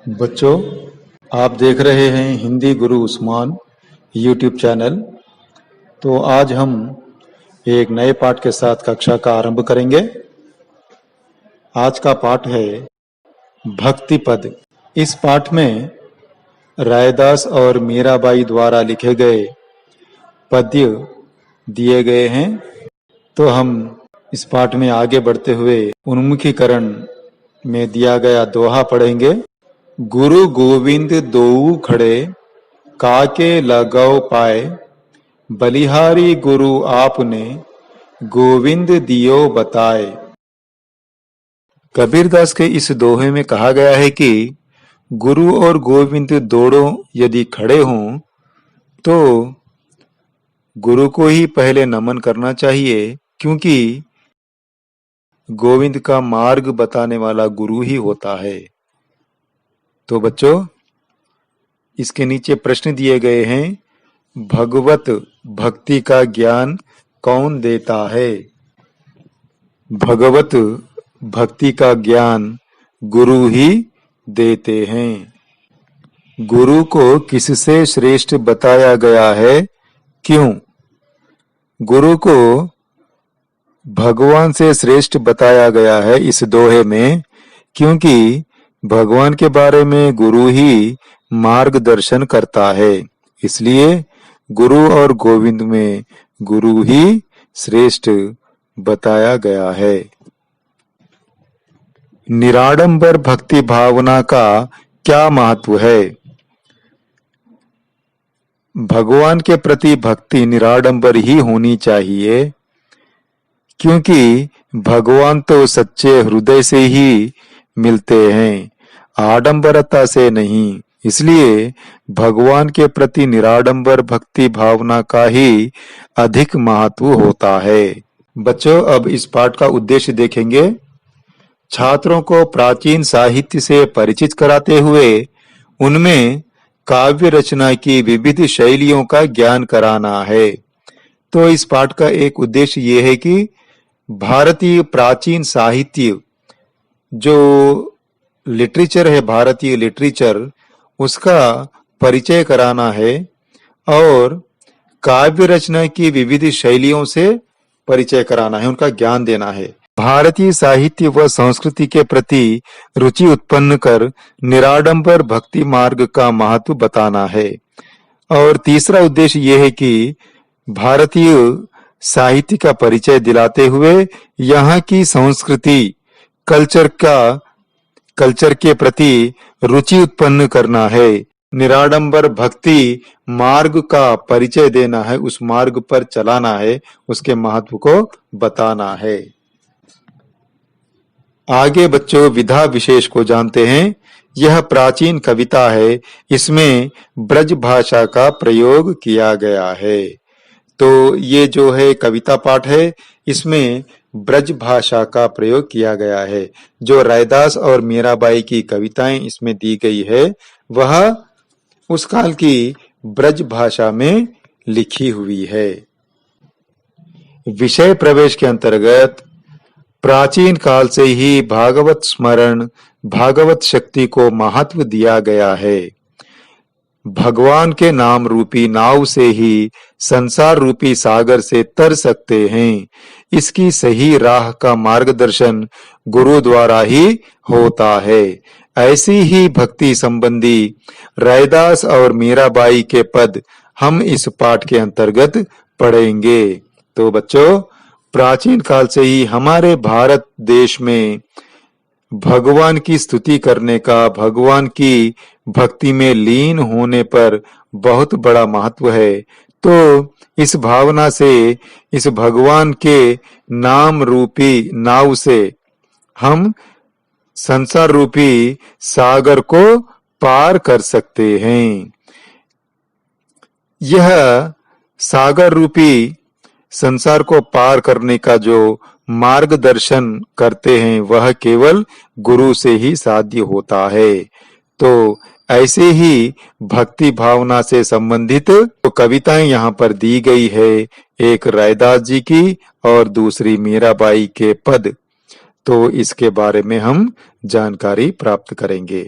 बच्चों, आप देख रहे हैं हिंदी गुरु उस्मान यूट्यूब चैनल। तो आज हम एक नए पाठ के साथ कक्षा का आरंभ करेंगे। आज का पाठ है भक्ति पद। इस पाठ में रायदास और मीराबाई द्वारा लिखे गए पद्य दिए गए हैं। तो हम इस पाठ में आगे बढ़ते हुए उन्मुखीकरण में दिया गया दोहा पढ़ेंगे। गुरु गोविंद दोऊ खड़े, काके लगाओ पाए, बलिहारी गुरु आपने, गोविंद दियो बताए। कबीरदास के इस दोहे में कहा गया है कि गुरु और गोविंद दोनों यदि खड़े हों तो गुरु को ही पहले नमन करना चाहिए, क्योंकि गोविंद का मार्ग बताने वाला गुरु ही होता है। तो बच्चों, इसके नीचे प्रश्न दिए गए हैं। भगवत भक्ति का ज्ञान कौन देता है? भगवत भक्ति का ज्ञान गुरु ही देते हैं। गुरु को किससे श्रेष्ठ बताया गया है? क्यों? गुरु को भगवान से श्रेष्ठ बताया गया है इस दोहे में, क्योंकि भगवान के बारे में गुरु ही मार्गदर्शन करता है। इसलिए गुरु और गोविंद में गुरु ही श्रेष्ठ बताया गया है। निराडंबर भक्ति भावना का क्या महत्व है? भगवान के प्रति भक्ति निराडंबर ही होनी चाहिए, क्योंकि भगवान तो सच्चे हृदय से ही मिलते हैं, आडंबरता से नहीं। इसलिए भगवान के प्रति निराडंबर भक्ति भावना का ही अधिक महत्व होता है। बच्चों, अब इस पाठ का उद्देश्य देखेंगे। छात्रों को प्राचीन साहित्य से परिचित कराते हुए उनमें काव्य रचना की विविध शैलियों का ज्ञान कराना है। तो इस पाठ का एक उद्देश्य ये है कि भारतीय प्राचीन साहित्य, जो लिटरेचर है, भारतीय लिटरेचर, उसका परिचय कराना है और काव्य रचना की विविध शैलियों से परिचय कराना है, उनका ज्ञान देना है। भारतीय साहित्य व संस्कृति के प्रति रुचि उत्पन्न कर निराडंबर भक्ति मार्ग का महत्व बताना है। और तीसरा उद्देश्य यह है कि भारतीय साहित्य का परिचय दिलाते हुए यहाँ की संस्कृति, कल्चर के प्रति रुचि उत्पन्न करना है। निराडंबर भक्ति मार्ग का परिचय देना है, उस मार्ग पर चलाना है, उसके महत्व को बताना है। आगे बच्चों विधा विशेष को जानते हैं। यह प्राचीन कविता है, इसमें ब्रज भाषा का प्रयोग किया गया है। तो ये जो है कविता पाठ है, इसमें ब्रज भाषा का प्रयोग किया गया है। जो रायदास और मीराबाई की कविताएं इसमें दी गई है, वह उस काल की ब्रज भाषा में लिखी हुई है। विषय प्रवेश के अंतर्गत प्राचीन काल से ही भागवत स्मरण, भागवत शक्ति को महत्व दिया गया है। भगवान के नाम रूपी नाव से ही संसार रूपी सागर से तर सकते हैं। इसकी सही राह का मार्गदर्शन गुरु द्वारा ही होता है। ऐसी ही भक्ति संबंधी रायदास और मीराबाई के पद हम इस पाठ के अंतर्गत पढ़ेंगे। तो बच्चों, प्राचीन काल से ही हमारे भारत देश में भगवान की स्तुति करने का, भगवान की भक्ति में लीन होने पर बहुत बड़ा महत्व है। तो इस भावना से, इस भगवान के नाम रूपी नाव से हम संसार रूपी सागर को पार कर सकते हैं। यह सागर रूपी संसार को पार करने का जो मार्गदर्शन करते हैं, वह केवल गुरु से ही साध्य होता है। तो ऐसे ही भक्ति भावना से संबंधित तो कविताएं यहाँ पर दी गई है, एक रायदास जी की और दूसरी मीराबाई के पद। तो इसके बारे में हम जानकारी प्राप्त करेंगे।